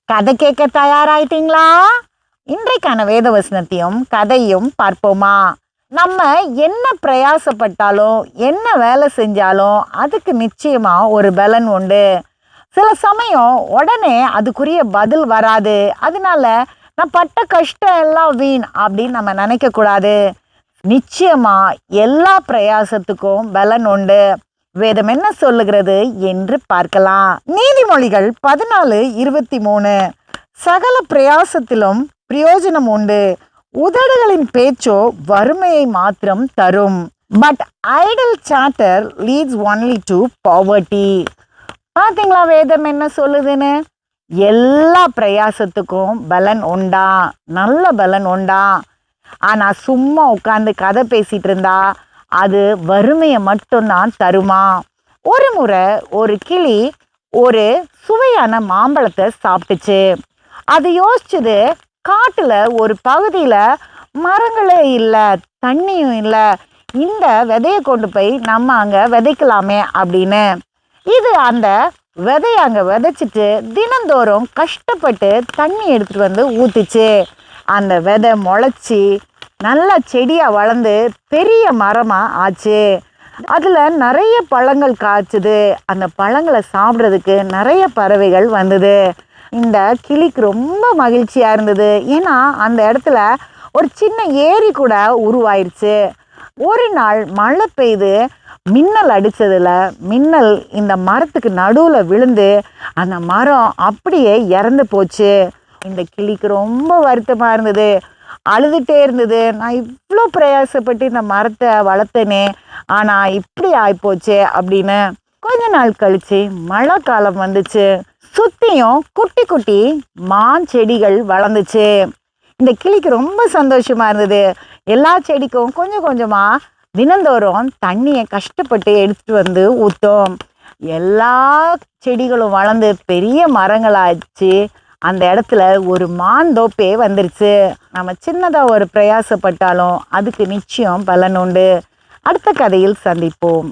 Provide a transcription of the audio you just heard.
கதை கேட்க தயாராயிட்டீங்களா? இன்றைக்கான வேத வசனத்தையும் கதையும் பார்ப்போமா? நம்ம என்ன பிரயாசப்பட்டாலும் என்ன வேலை செஞ்சாலும் அதுக்கு நிச்சயமா ஒரு பலன் உண்டு. சில சமயம் உடனே அதுக்குரிய பதில் வராது. அதனால நான் பட்ட கஷ்டம் எல்லாம் வீண் அப்படின்னு நம்ம நினைக்க கூடாது. நிச்சயமா எல்லா பிரயாசத்துக்கும் பலன் உண்டு. வேதம் என்ன சொல்லுகிறது என்று பார்க்கலாம். நீதிமொழிகள் 14:23. சகல பிரயாசத்திலும் பிரயோஜனம் உண்டு, உதடுகளின் பேச்சோ வறுமையை மாத்திரம் தரும். But idle chatter leads only to poverty. பார்த்தீங்களா வேதம் என்ன சொல்லுதுன்னு? எல்லா பிரயாசத்துக்கும் பலன் உண்டா, நல்ல பலன் உண்டா. ஆனா சும்மா உட்காந்து கதை பேசிட்டு இருந்தா அது வறுமையை மட்டும்தான் தருமா? ஒரு முறை ஒரு கிளி ஒரு சுவையான மாம்பழத்தை சாப்பிட்டுச்சு. அது யோசிச்சுது, காட்டுல ஒரு பகுதியில மரங்களே இல்லை, தண்ணியும் இல்லை, இந்த விதையை கொண்டு போய் நம்ம அங்க விதைக்கலாமே அப்படின்னு. இது அந்த விதையை அங்க விதைச்சிட்டு தினந்தோறும் கஷ்டப்பட்டு தண்ணி எடுத்துட்டு வந்து ஊத்துச்சு. அந்த விதை முளைச்சி நல்ல செடியா வளர்ந்து பெரிய மரமா ஆச்சு. அதுல நிறைய பழங்கள் காய்ச்சுது. அந்த பழங்களை சாப்பிட்றதுக்கு நிறைய பறவைகள் வந்தது. இந்த கிளிக்கு ரொம்ப மகிழ்ச்சியா இருந்தது. ஏன்னா அந்த இடத்துல ஒரு சின்ன ஏரி கூட உருவாயிருச்சு. ஒரு நாள் மழை பெய்து மின்னல் அடிச்சதுல மின்னல் இந்த மரத்துக்கு நடுவுல விழுந்து அந்த மரம் அப்படியே இறந்து போச்சு. இந்த கிளிக்கு ரொம்ப வருத்தமா இருந்தது, அழுதுகிட்டே இருந்தது. நான் இவ்வளோ பிரயாசப்பட்டு இந்த மரத்தை வளர்த்தேனே, ஆனால் இப்படி ஆயிப்போச்சே அப்படின்னு. கொஞ்ச நாள் கழிச்சு மழை காலம் வந்துச்சு. சுற்றியும் குட்டி குட்டி மான் செடிகள் வளர்ந்துச்சு. இந்த கிளிக்கு ரொம்ப சந்தோஷமா இருந்தது. எல்லா செடிக்கும் கொஞ்சம் கொஞ்சமாக தினந்தோறும் தண்ணியை கஷ்டப்பட்டு எடுத்துட்டு வந்து ஊற்றும். எல்லா செடிகளும் வளர்ந்து பெரிய மரங்களாச்சு. அந்த இடத்துல ஒரு மாந்தோப்பே வந்துருச்சு. நம்ம சின்னதாக ஒரு பிரயாசப்பட்டாலும் அதுக்கு நிச்சயம் பலன் உண்டு. அடுத்த கதையில் சந்திப்போம்.